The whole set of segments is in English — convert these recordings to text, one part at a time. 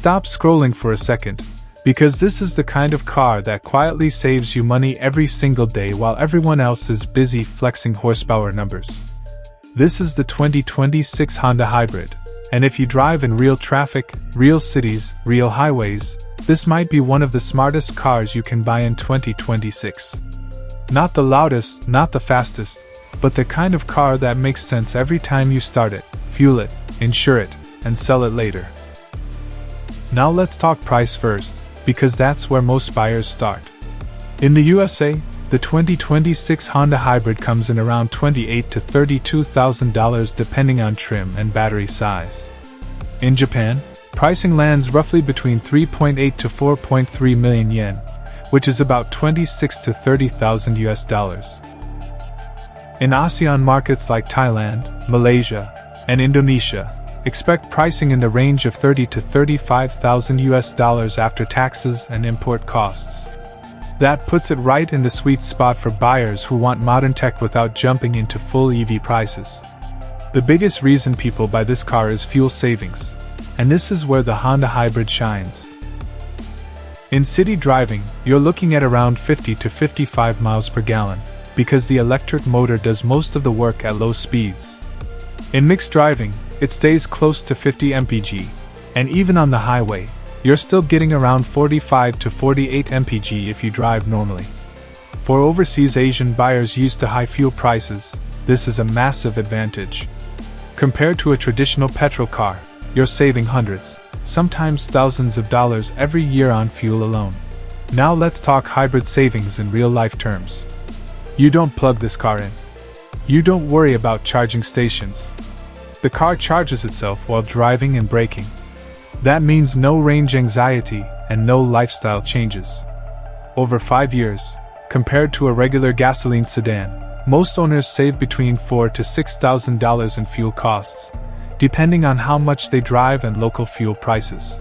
stop scrolling for a second, because this is the kind of car that quietly saves you money every single day while everyone else is busy flexing horsepower numbers. This is the 2026 Honda Hybrid, and if you drive in real traffic, real cities, real highways, this might be one of the smartest cars you can buy in 2026. Not the loudest, not the fastest, but the kind of car that makes sense every time you start it, fuel it, insure it, and sell it later. Now let's talk price first, because that's where most buyers start. In the USA, the 2026 Honda Hybrid comes in around $28,000 to $32,000 depending on trim and battery size. In Japan, pricing lands roughly between 3.8 to 4.3 million yen, which is about $26,000 to $30,000 US. In ASEAN markets like Thailand, Malaysia, and Indonesia, expect pricing in the range of $30,000 to $35,000 US after taxes and import costs. That puts it right in the sweet spot for buyers who want modern tech without jumping into full EV prices. The biggest reason people buy this car is fuel savings, and this is where the Honda Hybrid shines. In city driving, you're looking at around 50 to 55 miles per gallon, because the electric motor does most of the work at low speeds. In mixed driving, it stays close to 50 mpg, and even on the highway, you're still getting around 45 to 48 mpg if you drive normally. For overseas Asian buyers used to high fuel prices, this is a massive advantage. Compared to a traditional petrol car, you're saving hundreds, sometimes thousands of dollars every year on fuel alone. Now let's talk hybrid savings in real-life terms. You don't plug this car in. You don't worry about charging stations. The car charges itself while driving and braking. That means no range anxiety and no lifestyle changes. Over 5 years, compared to a regular gasoline sedan, most owners save between $4,000 to $6,000 in fuel costs, depending on how much they drive and local fuel prices.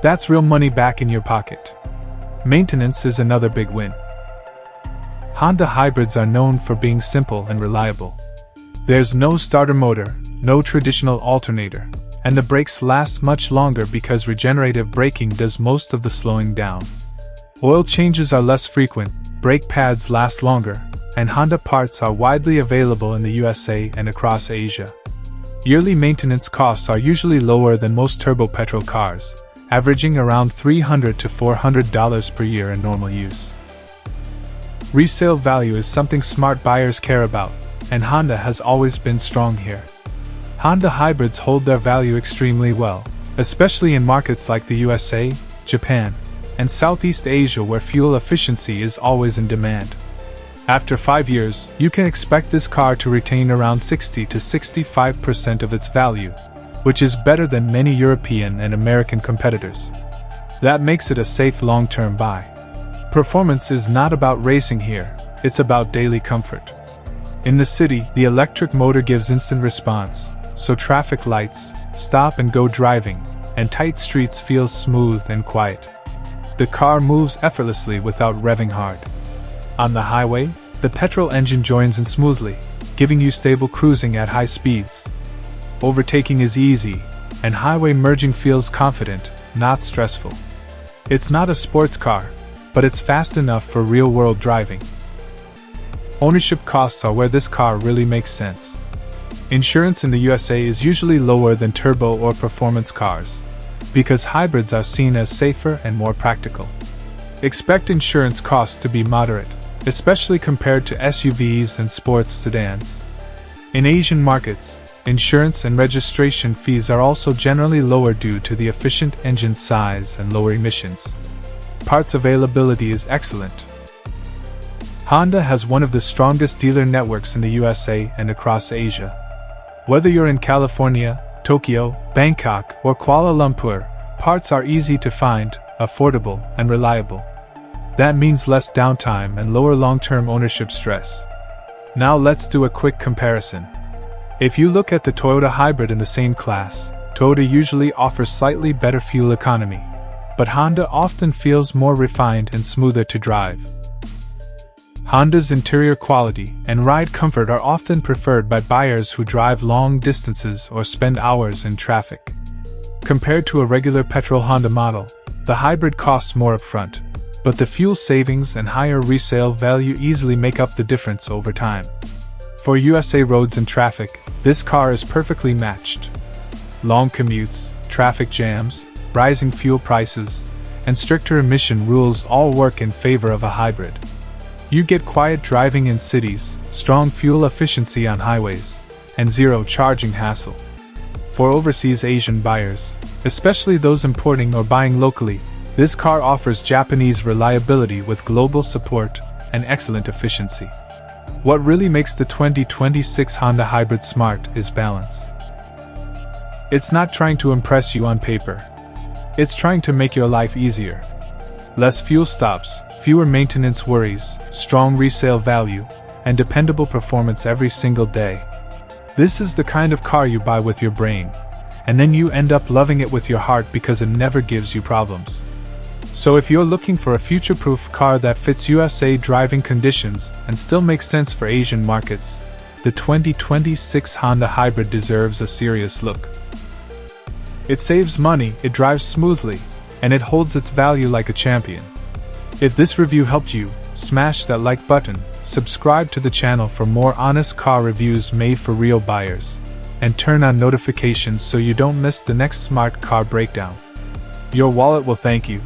That's real money back in your pocket. Maintenance is another big win. Honda hybrids are known for being simple and reliable. There's no starter motor, no traditional alternator, and the brakes last much longer because regenerative braking does most of the slowing down. Oil changes are less frequent, brake pads last longer, and Honda parts are widely available in the USA and across Asia. Yearly maintenance costs are usually lower than most turbo petrol cars, averaging around $300 to $400 per year in normal use. Resale value is something smart buyers care about, and Honda has always been strong here. Honda hybrids hold their value extremely well, especially in markets like the USA, Japan, and Southeast Asia where fuel efficiency is always in demand. After 5 years, you can expect this car to retain around 60 to 65% of its value, which is better than many European and American competitors. That makes it a safe long-term buy. Performance is not about racing here, it's about daily comfort. In the city, the electric motor gives instant response, so traffic lights, stop-and-go driving, and tight streets feel smooth and quiet. The car moves effortlessly without revving hard. On the highway, the petrol engine joins in smoothly, giving you stable cruising at high speeds. Overtaking is easy, and highway merging feels confident, not stressful. It's not a sports car, but it's fast enough for real-world driving. Ownership costs are where this car really makes sense. Insurance in the USA is usually lower than turbo or performance cars, because hybrids are seen as safer and more practical. Expect insurance costs to be moderate, especially compared to SUVs and sports sedans. In Asian markets, insurance and registration fees are also generally lower due to the efficient engine size and lower emissions. Parts availability is excellent. Honda has one of the strongest dealer networks in the USA and across Asia. Whether you're in California, Tokyo, Bangkok, or Kuala Lumpur, parts are easy to find, affordable, and reliable. That means less downtime and lower long-term ownership stress. Now let's do a quick comparison. If you look at the Toyota Hybrid in the same class, Toyota usually offers slightly better fuel economy, but Honda often feels more refined and smoother to drive. Honda's interior quality and ride comfort are often preferred by buyers who drive long distances or spend hours in traffic. Compared to a regular petrol Honda model, the hybrid costs more upfront, but the fuel savings and higher resale value easily make up the difference over time. For USA roads and traffic, this car is perfectly matched. Long commutes, traffic jams, rising fuel prices, and stricter emission rules all work in favor of a hybrid. You get quiet driving in cities, strong fuel efficiency on highways, and zero charging hassle. For overseas Asian buyers, especially those importing or buying locally, this car offers Japanese reliability with global support and excellent efficiency. What really makes the 2026 Honda Hybrid smart is balance. It's not trying to impress you on paper. It's trying to make your life easier. Less fuel stops, fewer maintenance worries, strong resale value, and dependable performance every single day. This is the kind of car you buy with your brain, and then you end up loving it with your heart because it never gives you problems. So if you're looking for a future-proof car that fits USA driving conditions and still makes sense for Asian markets, the 2026 Honda Hybrid deserves a serious look. It saves money, it drives smoothly, and it holds its value like a champion. If this review helped you, smash that like button, subscribe to the channel for more honest car reviews made for real buyers, and turn on notifications so you don't miss the next smart car breakdown. Your wallet will thank you.